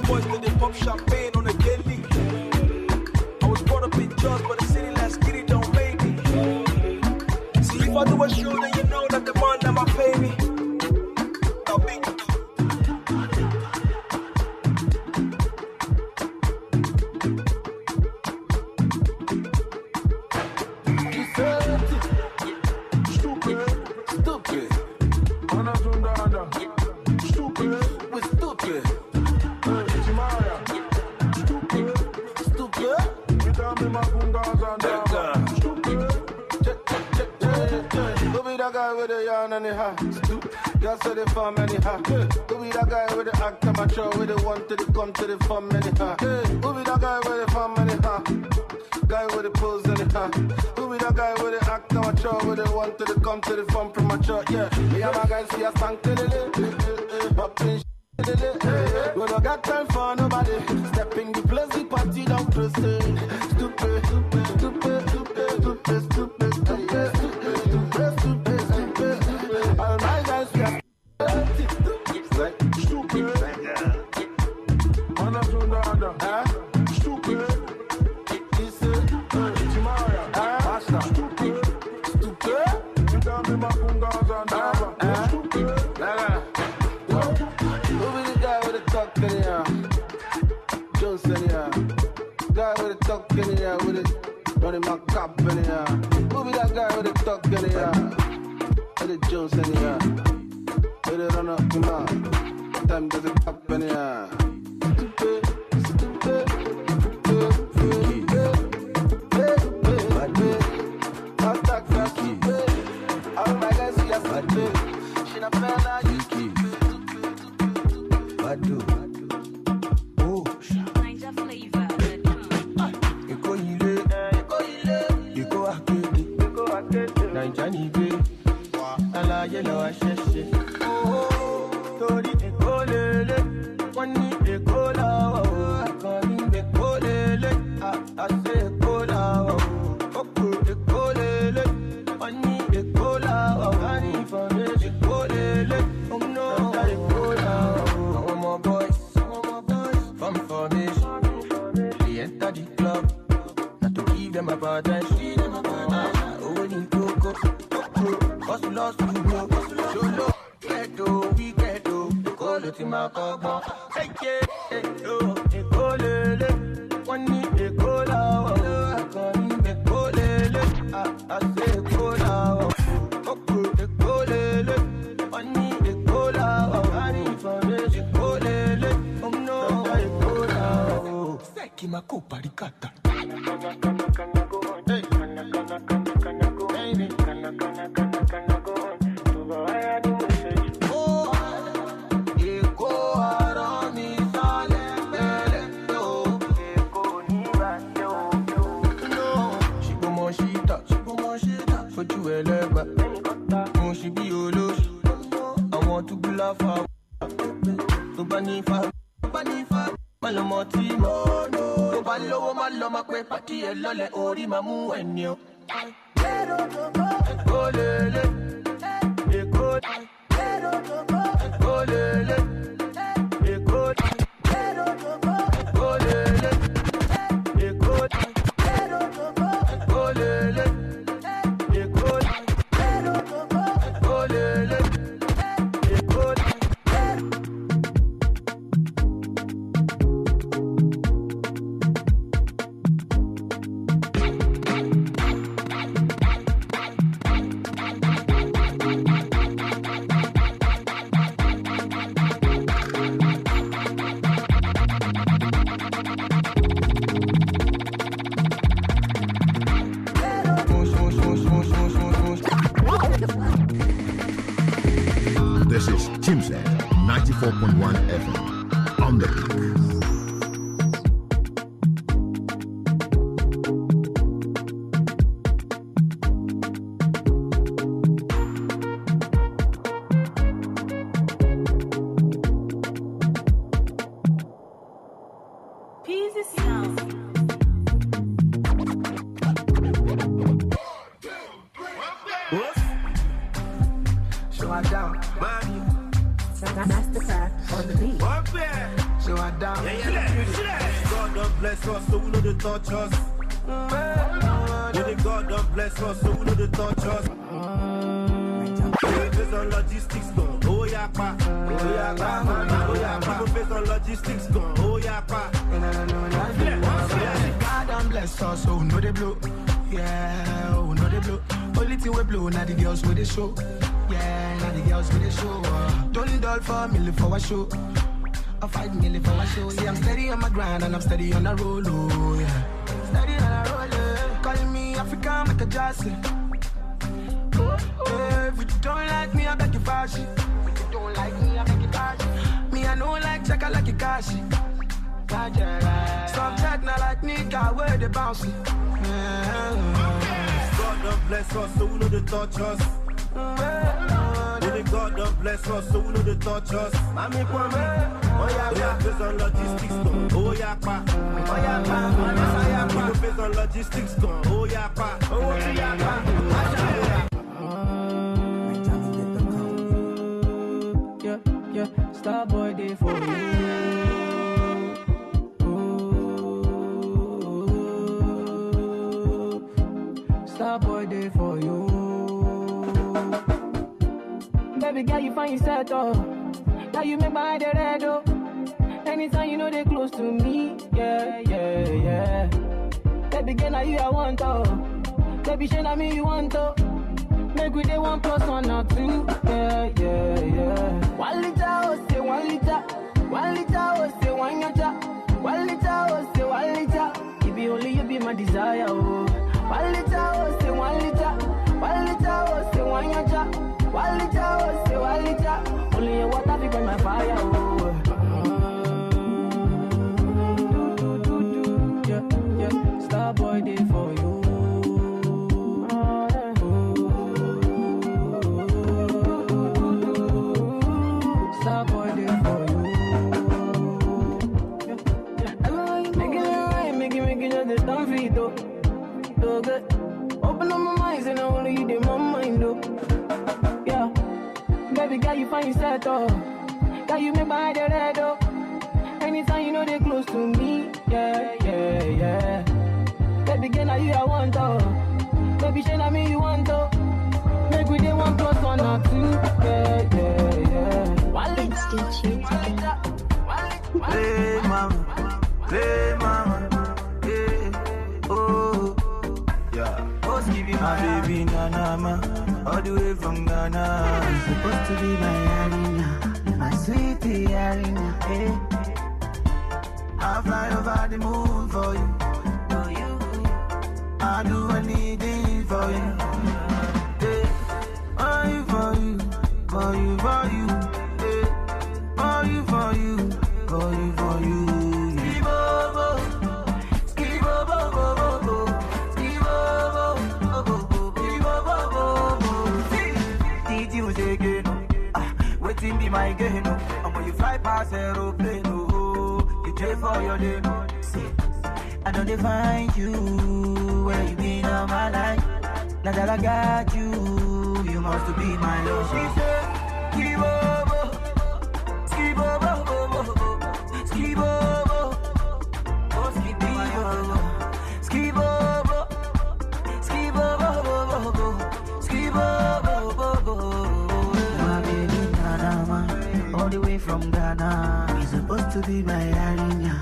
boys that they pop champagne on a daily. I was brought up in Jaws, but the city last kitty don't make me. See, if I do a show, then you know that the man that might pay me. I'll be Y'all say they farm anyhow. Who be that guy with the act amateur with the one to the come to the farm anyhow? Who be that guy with the farm anyhow? Guy with the pose anyhow? Who be that guy with the act amateur with the one to the come to the farm premature? Yeah, me and my guys see a stank to the popping we don't got time for nobody. Stepping the place, the party down proceed. Stupid, stupid, stupid, stupid, stupid, stupid, stupid, stupid, stupid, stupid. All my guys we are like stupid. Stupid. This is Timaya. Basta. Stupid. Stupid. You tell me my fungas and stupid. Guy with a tuck in the air with it, running my cop in the air. Who be that guy with a tuck in the air? With a Jones in the air. With it run up to my time does it up in the air. Stupid, stupid, attack for stupid. All my guys see a stupid. She not fair now, you stupid. Badu. Johnny B, ala yellow ashes. Oh, Tori Ecolele, one need Ecola, coming the Colele, I say Cola, Oku Ecolele, one need Ecola, honey for me, Ecolele, oh no, Ecola, oh my boys, from formation, they enter the club, not to give them a bad time. Lost to go, solo, ghetto, we ghetto, call it in my car, say it, call it, one need a cola, I can't even call it, I say cola, okay, call it, one need a cola, I need for me, call it, oh no, I cola, say my copa ricata. Party e lole ori mamu enyo. Golele, eko, golele, eko, golele, eko, golele, eko, golele, eko. This is Chimset 94.1 FM on the peak. Mastercraft on the beat. So I down. God don't bless us, so we know they touch us. When God don't bless us, so we know they touch us. Based on logistics, gone. Oh yeah, pa. Oh yeah, pa. People based on logistics, gone. Oh yeah, pa. God don't bless us, so we know they blow. Yeah, oh know they blow. Only thing we blow, now the girls with the show. Yeah, now the girls with the show. Don't dull for me, live for a show. I 5 million for a show. See, I'm steady on my grind and I'm steady on a roll. Oh, yeah. Steady on a roll. Yeah. Calling me African like a Jassy. Yeah, if you don't like me, I beg you bash it. If you don't like me, I beg you bash it. Me, I know like check, I like you cash it. Stop chat now like nigga, where they bounce it. God don't bless us, so we know they touch us. When God don't bless us, so we know they touch us. Mami Kwame, oh yeah, based on logistics, gone. Oh yeah, pa. Oh yeah, pa. People based on logistics, gone. Oh yeah, pa. Oh yeah, pa. Yeah, Starboy day for you. Starboy day for you. Baby girl, you find yourself, oh. Now you make my head red, oh. Anytime you know they close to me, yeah. Baby girl, now you I want, oh. Baby, shey na me you want, oh. Make we day 1 + 1 or 2, yeah. 1 liter, oh, say 1 liter. 1 liter, oh, say 1 yacha. 1 liter, oh, say 1 liter. If you only you be my desire, oh. 1 liter, oh, say 1 liter. 1 liter, oh, say 1 yacha. 1 liter, oh, say 1 liter. Only your water be burn my fire, oh. Yeah. Starboy day for you. Starboy day for you. Make it just the stand for it, though. So good. Open up my mind, and only you did my mind, though. Yeah. Baby girl, you find yourself, oh. Girl, you make my head red, oh. Anytime you know they close to me, yeah. Baby girl, now you I want, oh. Baby, shey na me you want, oh. Make we day 1 + 1 or 2, yeah. 1 liter, 1 liter. Hey mama, yeah, oh, yeah. What's giving my baby Nana, all the way from Ghana. It's supposed to be my arena, my sweetie arena, hey. I'll fly over the moon for you, I'll do anything for you, hey. For you, hey. For you. Waiting be my game, and when you fly past aeroplane, you pay for your day. See, I don't define you where you been all my life. Now that I got you, you must be my love. She said, Skibobo, Skibobo, Skibobo, oh Skibobo, Skibobo, Skibobo, Skibobo. My baby Nana, all the way from Ghana. He's supposed to be my arena,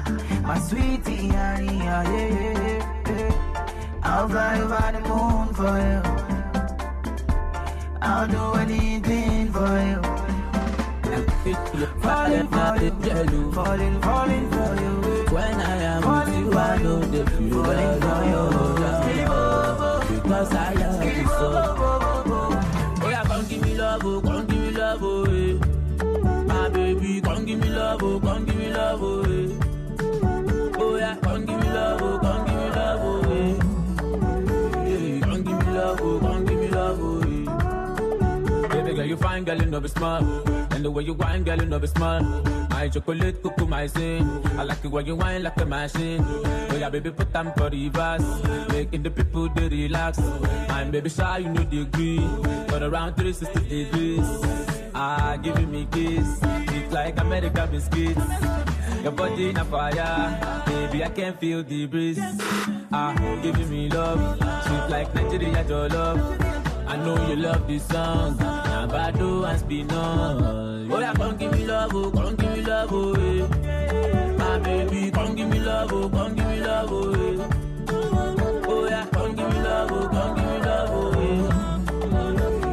my sweetie arena, yeah. I'll fly over the moon for you, I'll do anything for you. Falling for you, falling for you. When I am with you, I know the feel Falling for you. because I love you so. Oh yeah, come give me love, oh, eh. My baby, come give me love, oh, eh. Oh yeah, come give me love, oh, eh. Yeah, come give me love, oh, eh. Baby girl, you fine, girl, you know be smart. And the way you whine, girl, you know be smart. My chocolate, cuckoo, my sin. I like it when you whine like a machine. Oh yeah, baby, put them for the reverse, making the people they relax. I'm baby shy, you know the degree. Turn around 360 degrees. Giving me kiss, it's like American biscuits. Your body in a fire, baby, I can feel the breeze. Giving me love, sweet like Nigeria, your love. I know you love this song, Nabado and Spinall. Oh, yeah, come give me love, oh, come give me love, oh, eh. My baby, come give me love, oh, come give me love, oh, eh. Oh, yeah, come give me love, oh, come give me love, oh, eh.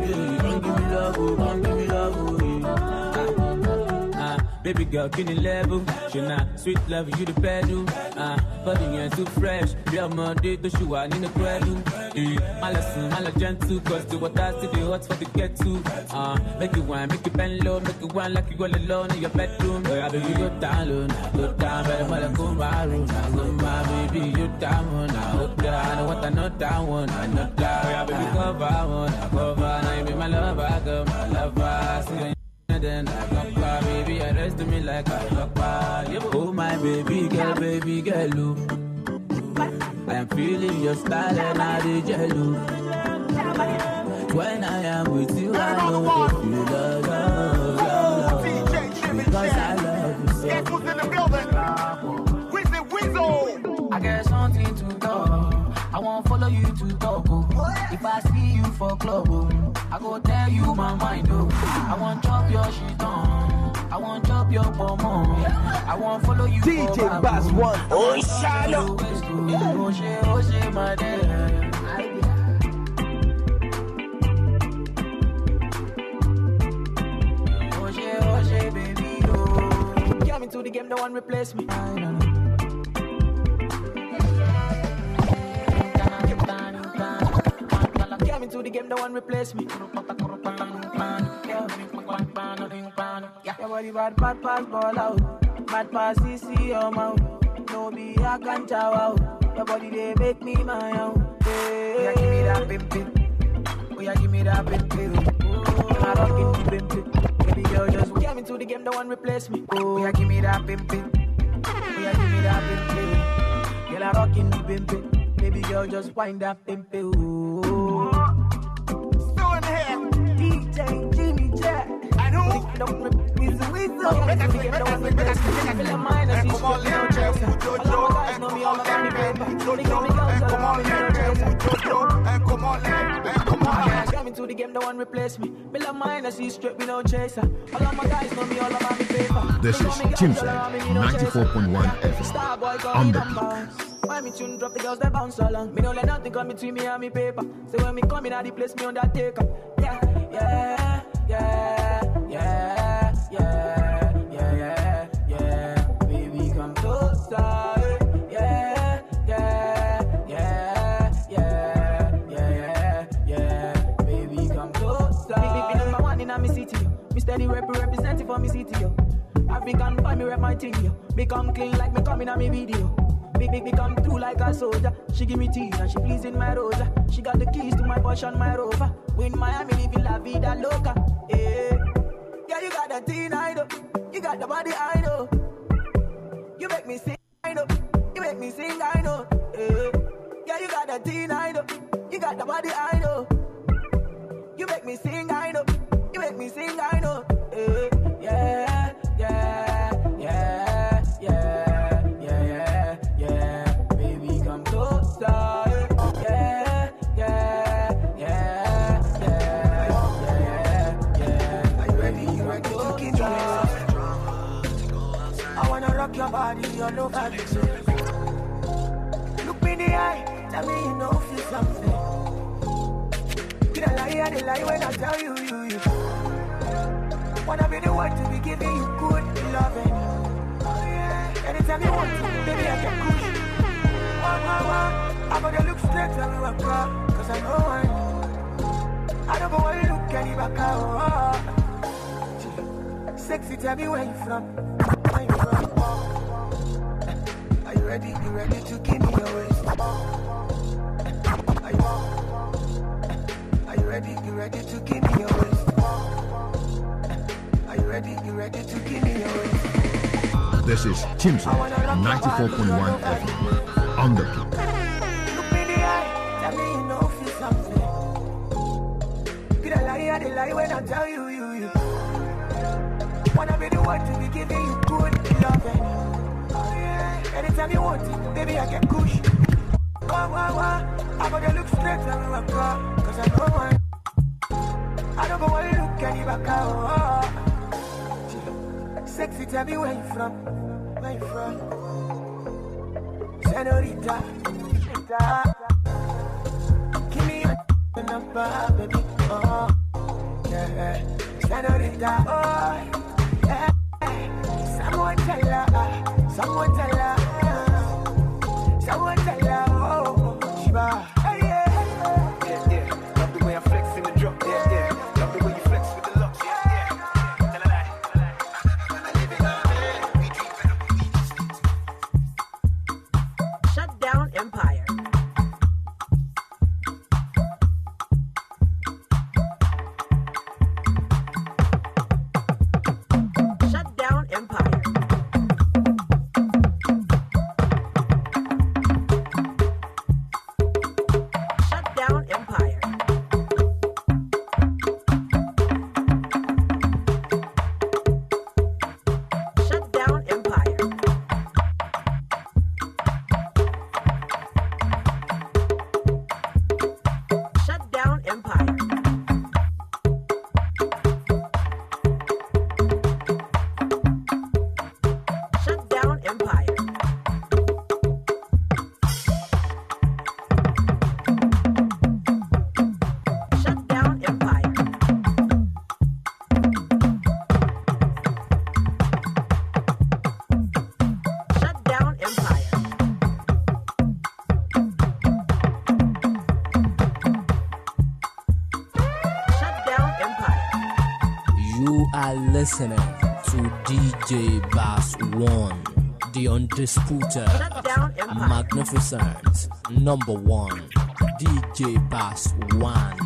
Yeah, come give me love, oh, come give me love, oh, eh. Baby girl, can you level? She not sweet love, you the pedal. Body ain't too fresh. Real money, the shoe I need a cradle. My lesson, my gentle. Cause the water to the hot for the get to. Make it one, make it bend low. Make it one like you all alone in your bedroom. Boy, I baby, you down low. Now go down, better mother go my room. Now go my baby, you down one. Now go down, I know what I know down one. I know down, boy, I baby, cover one. I cover, now you be my lover, I go my lover. See then I got by, baby, arrest me like I got by. Oh my baby girl, look. I am feeling your style and I did jello. When I am with you, I know that you love. Because I love you so. Guess who's in the building? Wizzy Weasel. I got something to talk. I won't follow you to talk. If I see you for club, I go tell you my mind. I won't chop your shit on. I won't chop your bomb on. I won't follow you. DJ Bass One. Oh, Shallow. Oh, shit, my dear. Oh, shit, baby. Oh. Get me to the game, no one replace me. Get me to the game, no one replace me. Your body bad pass ball out. Mad pass CC your mouth. No be a can chow out. Your body they make me my own. Oh, yeah, give me that pimpin'. Oh, yeah, give me that pimpin'. I'm rocking the pimpin'. Baby girl, just get me to the game, no one replace me. Oh, yeah, give me that pimpin'. Oh, yeah, give me that pimpin'. Girl, I'm rocking the pimpin'. Baby girl, just wind that pimpin'. Ooh. Still in here. DJ Jimmy Jack. And who? Don't Wizzy Weasel. Make us feel Come on, let me Jojo. And come on, let Jojo. And come on, let. Get me to the game, no one replace me. Me love mine, I see straight, me no chaser. All of my guys know me all about me paper. This is Chimsek, 94.1 FM. On the peak. Why me tune drop the girls that bounce along? Me don't let nothing come between me and me paper. So when me come in, I the place me undertaker. Yeah, yeah, yeah, yeah, yeah, yeah, yeah. Baby, come closer. Yeah, yeah, yeah, yeah, yeah, yeah. Baby, come closer. Be number one in my city, yo. Me steady representing for me city, yo. African boy, me rep my thing, yo. Become clean like me coming on me video. Big come through like a soldier. She give me tea and she pleasing my rosa. She got the keys to my Porsche and my Rover. We in Miami living la vida loca. Yeah, yeah, you got the teen, I know. You got the body, I know. You make me sing, I know. You make me sing, I know. Yeah, you got the teen, I know. You got the body, I know. You make me sing, I know. You make me sing, I know. Yeah, yeah, yeah. Your body all over the place. Look me in the eye, tell me you know feel something. You the lie when I tell you. Wanna be the one to be giving you good loving. Anytime you want to, baby I can push. I'm gonna look straight at me and cry, cause I know I don't go and look any back out. Sexy, tell me where you from. Where you from? Are you ready? You ready to give me your waist? Are you ready? You ready to give me your waist? Are you ready? You ready to give me your waist? This is Chimsek, 94.1 FM. On the peak. Look me in the eye, tell me you know feel something. Did I lie when I tell you. anytime you want it, baby, I can push. I'm gonna look straight at my car, cause I know I don't go want to look any back out. Sexy, tell me where you from? Where you from? Senorita, give me your number, baby. Oh, yeah. Senorita, oh, yeah. Someone tell her, someone tell her, someone tell her, oh, Shiba. Hey, yeah, yeah, yeah. Love the way I flex in the drop, yeah, yeah. Love the way you flex with the locks, yeah, yeah. Tell her that. Shut down Empire. Shut down Empire. Shut down Empire. Shut down Empire. Shut down Empire. Shut down Empire. Shut down Empire. Shut down Empire. Shut down Empire. You are listening to DJ Bass One, the undisputed, Shut down Empire. magnificent, number one, DJ Bass One.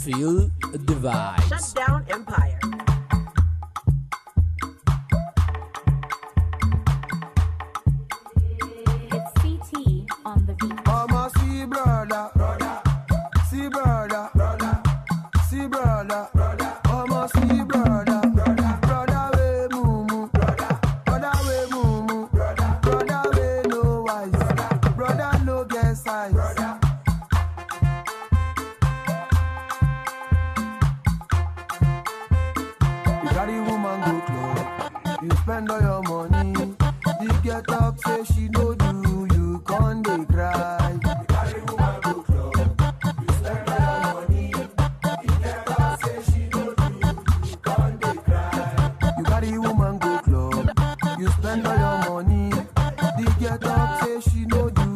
Feel the vibes. Shut down Empire. It's CT on the beat. I'm a see brother, see brother, see brother, I'm a see brother, brother we mumu, brother we mumu, brother we no wise, brother no get size. You carry woman go club, you spend all your money. The get up say she no do, you can't dey cry. You carry woman go club, you spend all your money. The get up say she no do, you can't dey cry. You carry woman go club, you spend all your money. The get up say she no do,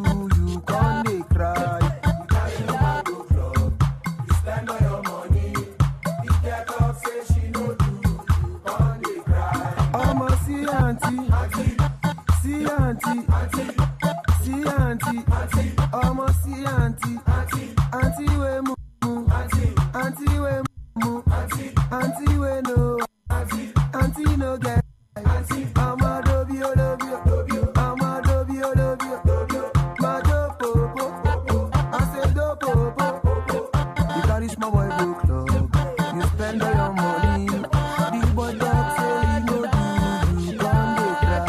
you can't dey cry. You carry woman go club, you spend all your money. The get up say she no do, you can't dey cry. I'm a see auntie. See auntie, see auntie, almost see auntie, auntie we mumu, auntie we mumu, auntie we no, auntie no get, ama dobio, ama dobio, ma do popo, I say do popo. You carry my boy go club, you spend all your money, the boy dog say he no do, you can't dey cry.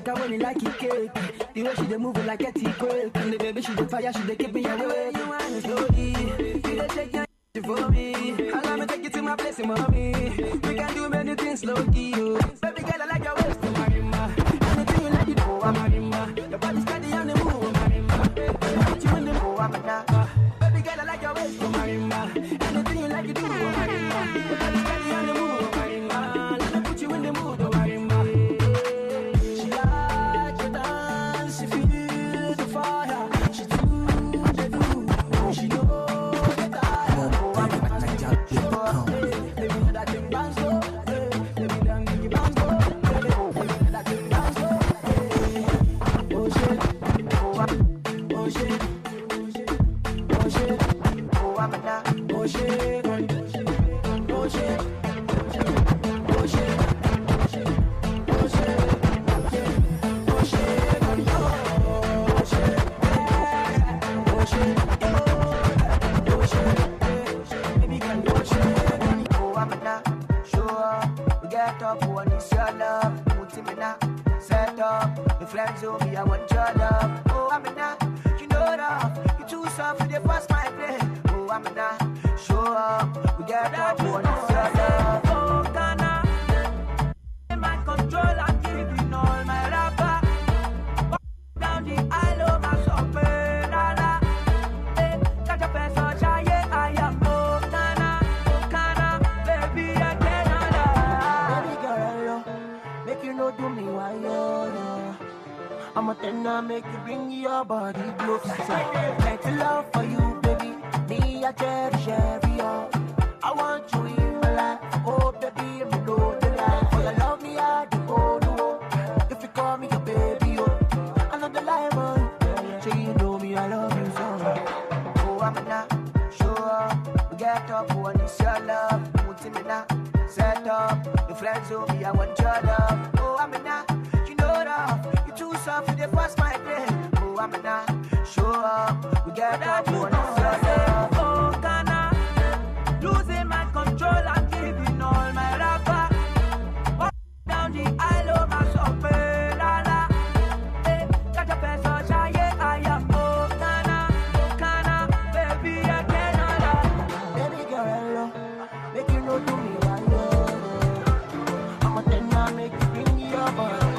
When you like it cake, the way she dey move it like a T-quake, and the baby she dey fire, she dey keep me away. You want it slowly, you dey take your for me. Allow me take you to my place, mommy. We can do many things low key, oh. Baby girl, I like your waist, Marima. Anything you like, you do, Marima. Your body's steady on the move, Marima. Put you in the move, Marima. Baby girl, I like your waist, Marima. Anything you like, you do, Marima. Your body's steady on the move, Marima. Let me put you in the mood, Marima. Make you bring your body closer. Make love for you, baby. Me, I cherish every hour. I want you in my life. Oh, baby, you know the life. For your love, me, I do go no. If you call me your baby, oh, I know the life, man. So you know me, I love you so. Oh, I'm not sure. We get up, oh, I need your love. Put in me now. Set up. Your friends, oh, me, I want your love. Oh, I'm not. You know that. You too soft for the first my brain. Oh, I'm not show up. We get up on yourself. Oh, Ghana, losing my control. I'm giving all my rapper. Walk down the aisle of my shopping. La la. Hey, got your peso, yeah, I am. Oh, Ghana, baby, I cannot. Baby girl, make you know to me why you. I'm a tenor, make you bring your body.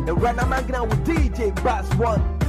And right now I'm hanging out with DJ Bass One.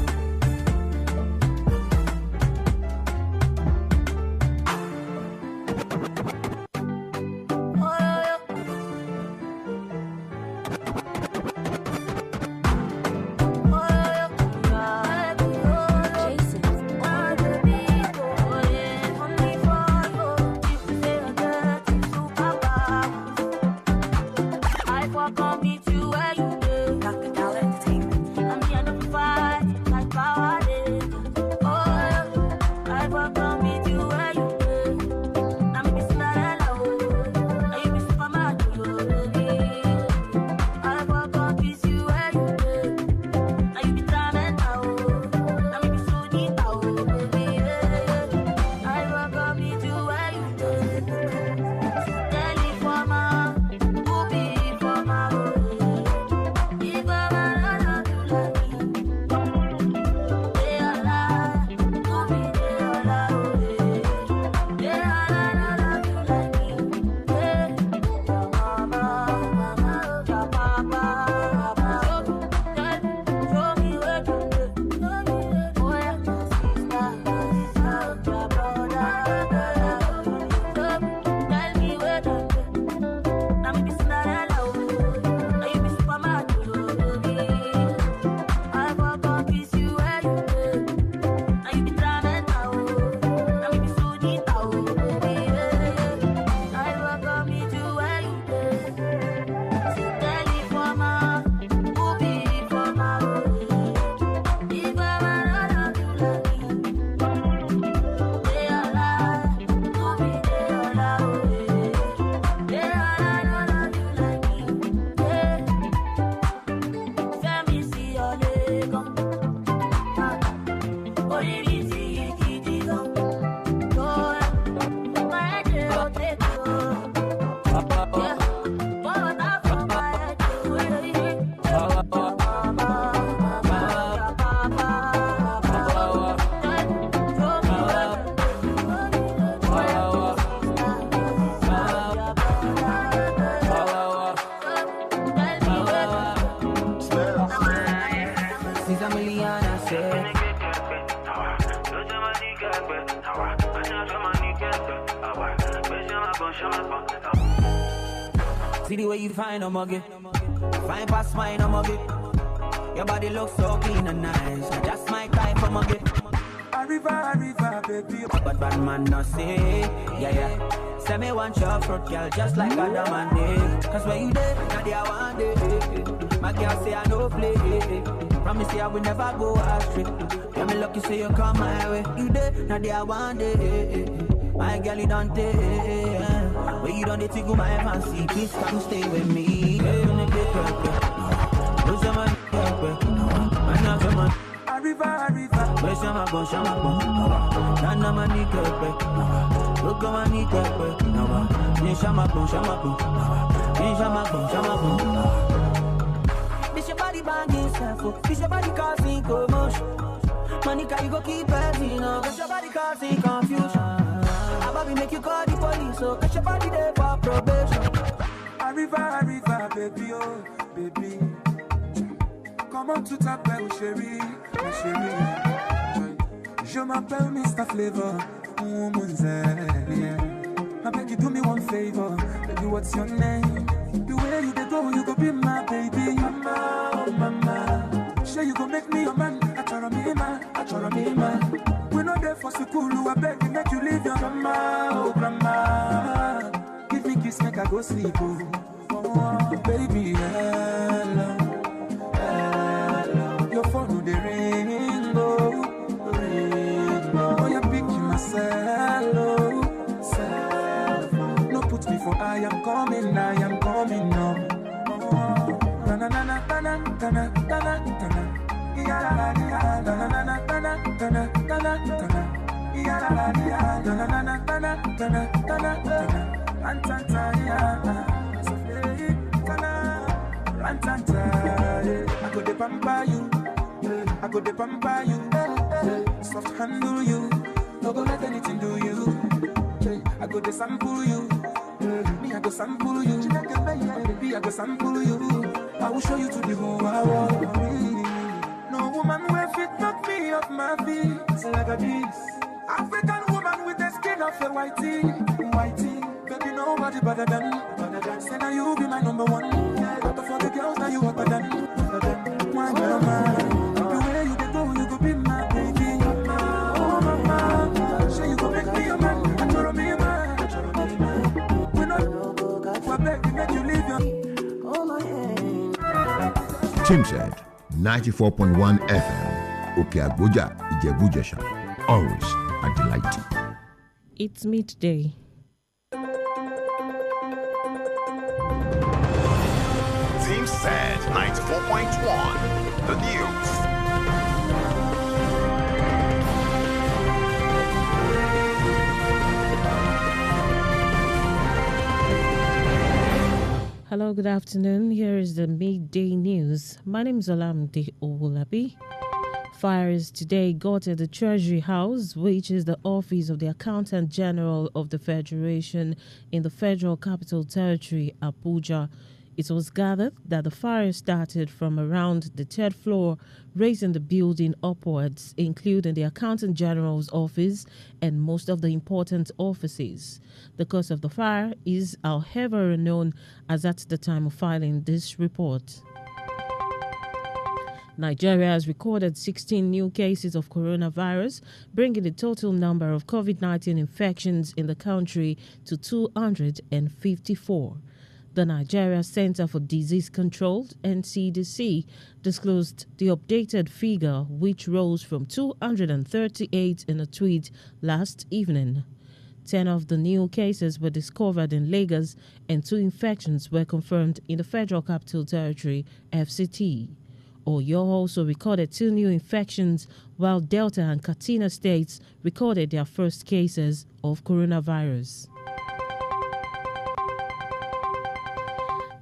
See the way you find a muggy. Fine past mine, a muggy. Your body looks so clean and nice. Just my type of muggy. Arriva, baby. But bad man no say, yeah. Send me one shot fruit, girl, just like a diamond. Cause when you there, now they want it. My girl say I no play. Promise you I will never go astray. Tell me lucky say you come my way. You there, now they want it. My girl, you don't take. When you don't tickle my fancy, please come stay with me. Arriva. Shama bon, Nana manika pe, look at manika pe, ni shama bon, This your body banging self, this your body causing commotion. Monica, you go keep petting, cause your body causing confusion. Ababi make you call the police, cause your body there for probation. Arriva, baby, oh, baby. Come on to tap, my chérie. Je m'appelle Mr. Flavor, yeah. I beg you do me one favor, baby, what's your name? The way you go, you go be my baby, mama, oh mama. Sure you go make me your man, I try to be man. We're not there for school, I beg you make you leave your grandma, oh grandma. Give me kiss, make I go sleep, oh baby, hello. Your phone no dey ring, oh. Oh, you pick myself, no put me for I am coming now. Na na na na na na na na na. Ya la la ya, na na na na na na na na. Ya la la ya, na na na na na na na. Antanta ya, sofle kana. Antanta, I go dey pamper you. I go dey pamper you, soft handle you, no go let anything do you. I go dey sample you, me I go sample you, baby I go sample you. I will show you to the whole world. No woman will fit knock me off my feet like a this. African woman with the skin of a whitey. Baby nobody better than. Say now you be my number one. Out of all the girls now you hotter than. My mama. You go be my baby, oh mama. Say you go make me your man, I try me man. We not, I beg you make you leave your. Oh my head. Chimshed 94.1 FM. Okay, Abuja, Ijebujesha. Always a delight. It's midday. Team said 94.1. The news. Hello, good afternoon. Here is the midday news. My name is Olamide Owolabi. Fires today got at the Treasury House, which is the office of the Accountant General of the Federation in the Federal Capital Territory, Abuja. It was gathered that the fire started from around the third floor, raising the building upwards, including the Accountant General's office and most of the important offices. The cause of the fire is, however, unknown as at the time of filing this report. Nigeria has recorded 16 new cases of coronavirus, bringing the total number of COVID-19 infections in the country to 254. The Nigeria Center for Disease Control, NCDC, disclosed the updated figure, which rose from 238 in a tweet last evening. 10 of the new cases were discovered in Lagos and 2 infections were confirmed in the Federal Capital Territory, FCT. Oyo also recorded 2 new infections, while Delta and Katsina states recorded their first cases of coronavirus.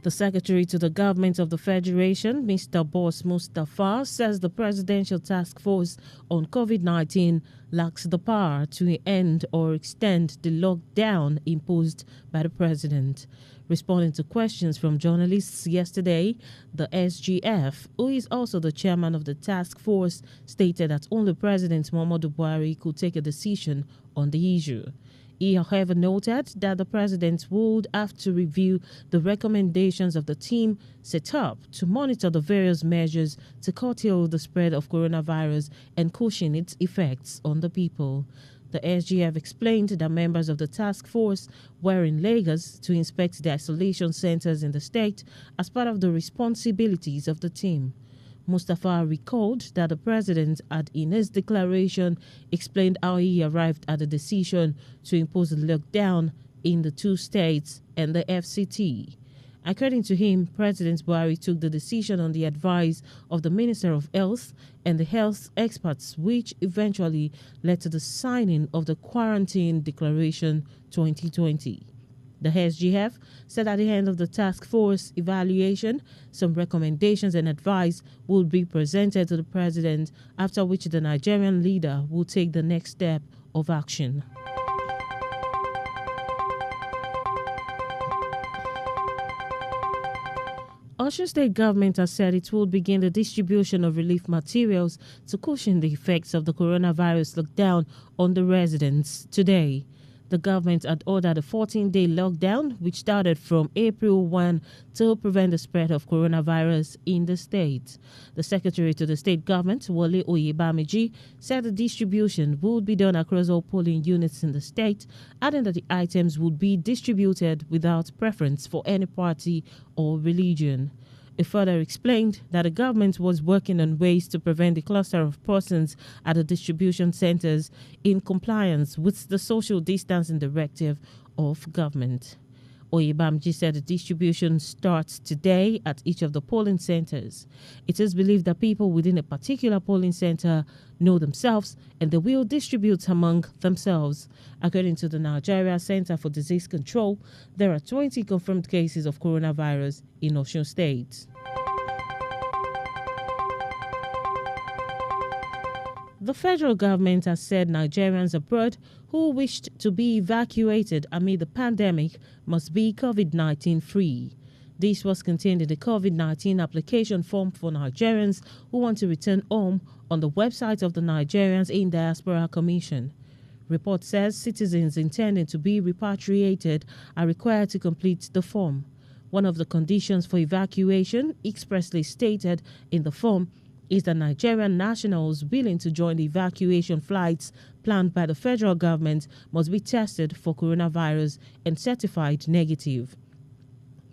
The Secretary to the Government of the Federation, Mr. Boss Mustafa, says the Presidential Task Force on COVID-19 lacks the power to end or extend the lockdown imposed by the President. Responding to questions from journalists yesterday, the SGF, who is also the chairman of the task force, stated that only President Muhammadu Buhari could take a decision on the issue. He, however, noted that the president would have to review the recommendations of the team set up to monitor the various measures to curtail the spread of coronavirus and cushion its effects on the people. The SGF explained that members of the task force were in Lagos to inspect the isolation centers in the state as part of the responsibilities of the team. Mustafa recalled that the president had in his declaration explained how he arrived at the decision to impose a lockdown in the two states and the FCT. According to him, President Buhari took the decision on the advice of the Minister of Health and the health experts, which eventually led to the signing of the Quarantine Declaration 2020. The SGF said at the end of the task force evaluation, some recommendations and advice will be presented to the president, after which the Nigerian leader will take the next step of action. Osun State government has said it will begin the distribution of relief materials to cushion the effects of the coronavirus lockdown on the residents today. The government had ordered a 14-day lockdown, which started from April 1 to prevent the spread of coronavirus in the state. The secretary to the state government, Wole Oyebamiji, said the distribution would be done across all polling units in the state, adding that the items would be distributed without preference for any party or religion. It further explained that the government was working on ways to prevent the cluster of persons at the distribution centers in compliance with the social distancing directive of government. Oyebamji said the distribution starts today at each of the polling centers. It is believed that people within a particular polling center know themselves and they will distribute among themselves. According to the Nigeria Center for Disease Control, there are 20 confirmed cases of coronavirus in Osun State. The federal government has said Nigerians abroad who wished to be evacuated amid the pandemic must be COVID-19 free. This was contained in the COVID-19 application form for Nigerians who want to return home on the website of the Nigerians in Diaspora Commission. Report says citizens intending to be repatriated are required to complete the form. One of the conditions for evacuation, expressly stated in the form, is that Nigerian nationals willing to join the evacuation flights planned by the federal government must be tested for coronavirus and certified negative.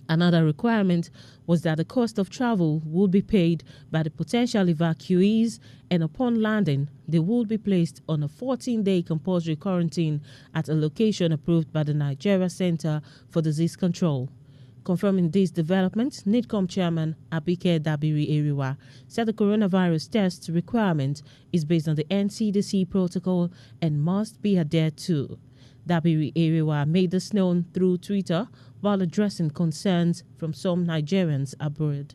Another requirement was that the cost of travel would be paid by the potential evacuees, and upon landing, they would be placed on a 14-day compulsory quarantine at a location approved by the Nigeria Center for Disease Control. Confirming this development, NIDCOM chairman Abike Dabiri-Eriwa said the coronavirus test requirement is based on the NCDC protocol and must be adhered to. Dabiri-Eriwa made this known through Twitter while addressing concerns from some Nigerians abroad.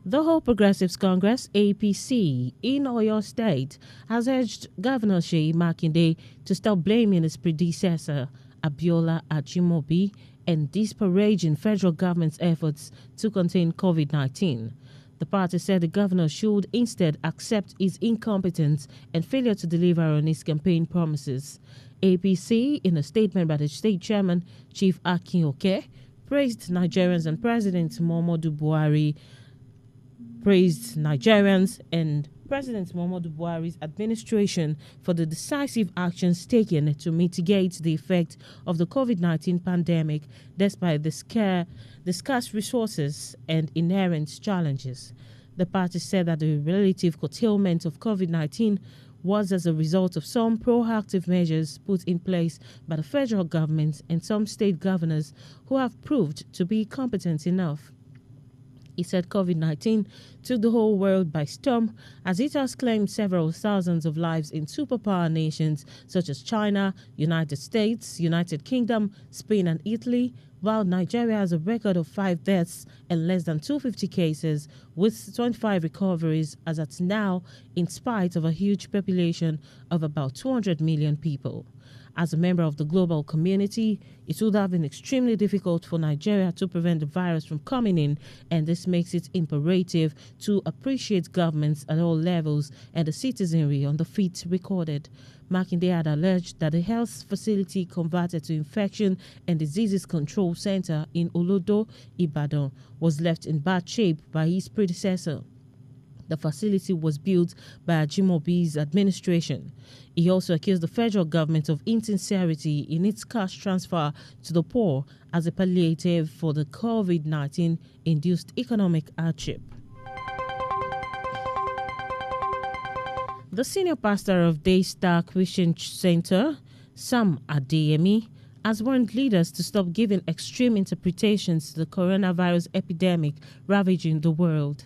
The All Progressives Congress, APC, in Oyo State has urged Governor Seyi Makinde to stop blaming his predecessor, Abiola Ajimobi, and disparaging federal government's efforts to contain COVID-19. The party said the governor should instead accept his incompetence and failure to deliver on his campaign promises. APC, in a statement by the state chairman, Chief Akin Oke, praised Nigerians and President Muhammadu Buhari's administration for the decisive actions taken to mitigate the effect of the COVID-19 pandemic despite the scarce resources and inherent challenges. The party said that the relative curtailment of COVID-19 was as a result of some proactive measures put in place by the federal government and some state governors who have proved to be competent enough. He said COVID-19 took the whole world by storm as it has claimed several thousands of lives in superpower nations such as China, United States, United Kingdom, Spain and Italy, while Nigeria has a record of 5 deaths and less than 250 cases with 25 recoveries as at now in spite of a huge population of about 200 million people. As a member of the global community, it would have been extremely difficult for Nigeria to prevent the virus from coming in, and this makes it imperative to appreciate governments at all levels and the citizenry on the feat recorded. Makinde had alleged that the health facility converted to Infection and Diseases Control Center in Olodo, Ibadan, was left in bad shape by his predecessor. The facility was built by Ajimobi's administration. He also accused the federal government of insincerity in its cash transfer to the poor as a palliative for the COVID-19 induced economic hardship. The senior pastor of Daystar Christian Center, Sam Adeyemi, has warned leaders to stop giving extreme interpretations to the coronavirus epidemic ravaging the world.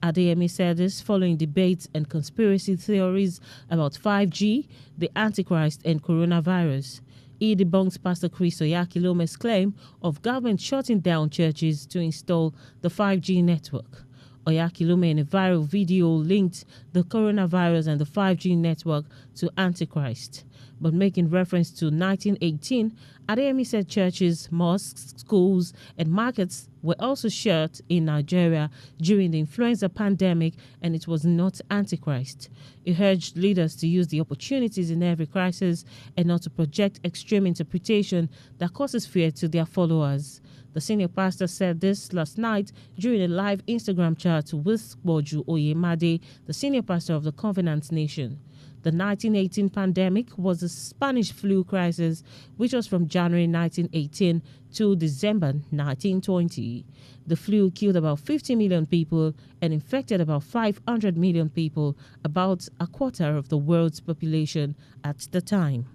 Adeyemi said this following debates and conspiracy theories about 5G, the Antichrist, and coronavirus. He debunks Pastor Chris Oyakhilom's claim of government shutting down churches to install the 5G network. Oyakhilome in a viral video linked the coronavirus and the 5G network to Antichrist. But making reference to 1918, Adeyemi said churches, mosques, schools, and markets were also shut in Nigeria during the influenza pandemic, and it was not Antichrist. He urged leaders to use the opportunities in every crisis and not to project extreme interpretation that causes fear to their followers. The senior pastor said this last night during a live Instagram chat with Boju Oyemade, the senior pastor of the Covenant Nation. The 1918 pandemic was a Spanish flu crisis, which was from January 1918 to December 1920. The flu killed about 50 million people and infected about 500 million people, about a quarter of the world's population at the time.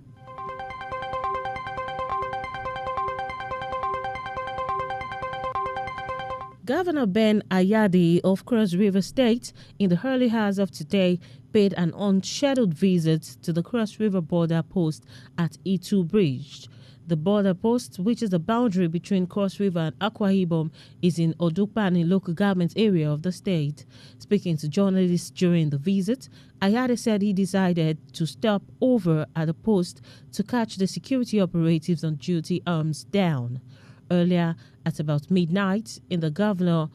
Governor Ben Ayadi of Cross River State, in the early hours of today, paid an unscheduled visit to the Cross River border post at E2 Bridge. The border post, which is the boundary between Cross River and Akwa Ibom, is in Odukpani local government area of the state. Speaking to journalists during the visit, Ayade said he decided to stop over at the post to catch the security operatives on duty arms down. Earlier, at about midnight, the governor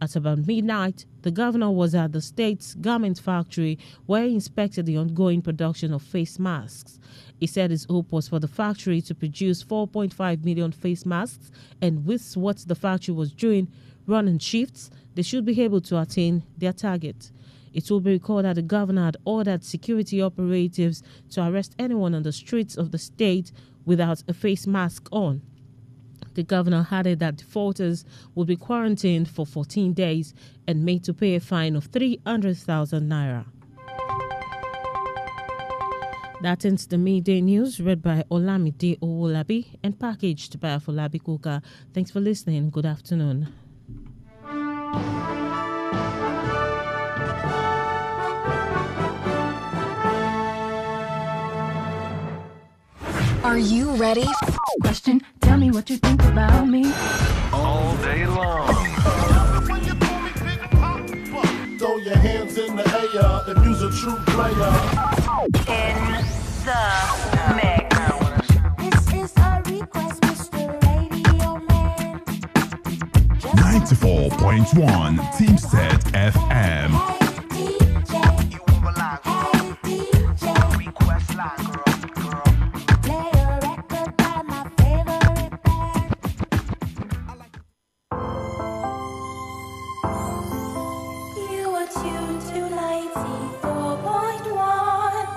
was at the state's garment factory where he inspected the ongoing production of face masks. He said his hope was for the factory to produce 4.5 million face masks, and with what the factory was doing, running shifts, they should be able to attain their target. It will be recalled that the governor had ordered security operatives to arrest anyone on the streets of the state without a face mask on. The governor added that defaulters will be quarantined for 14 days and made to pay a fine of 300,000 naira. That ends the midday news read by Olamide Owolabi and packaged by Afolabi Kuka. Thanks for listening. Good afternoon. Are you ready? Question, tell me what you think about me. All day long. Throw your hands in the air if you's a true player. In the mix. This is a request, Mr. Radio Man. 94.1 Teamset FM. Request line, girl. Play a record by my favorite band. You are tuned to 94.1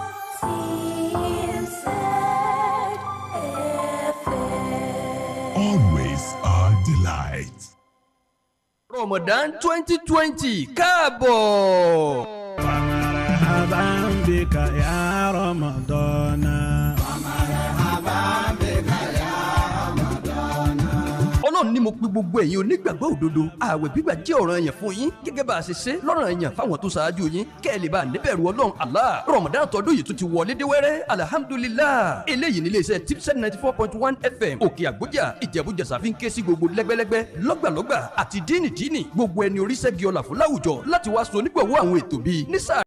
Teamset FM. Always a delight. Ramadan 2020 káàbọ̀. مرحبا بك يا رمضان Ọlọ́run ní mo pe gbogbo ẹ̀yin onígbàgbọ́ òdodo ààwẹ̀ gbígbà jẹ́ ọ̀ranyàn fún yín gẹ́gẹ́ bá a ṣe ṣe lọ́ranyàn fáwọn tó ṣáájú yín kẹ́ ẹ lè bá a níbẹ̀rù Ọlọ́run Allah. Ramadan tọdún yìí tún ti wọlé dé wẹ́rẹ́ alhamdulillah. Eléyìí ní iléeṣẹ́ Teamset 94.1 FM Òkè Àgbójà Ìjẹ̀bú-Jẹ̀ṣà fi ń ké sí gbogbo lẹ́gbẹ́lẹ́gbẹ́ lọ́gbàlọ́gbà àti díìnì gbogbo ẹni oríṣẹ́gi ọlà fún láwùjọ láti wá so onígbọ̀wọ́ àwọn ètò bíi ní sáà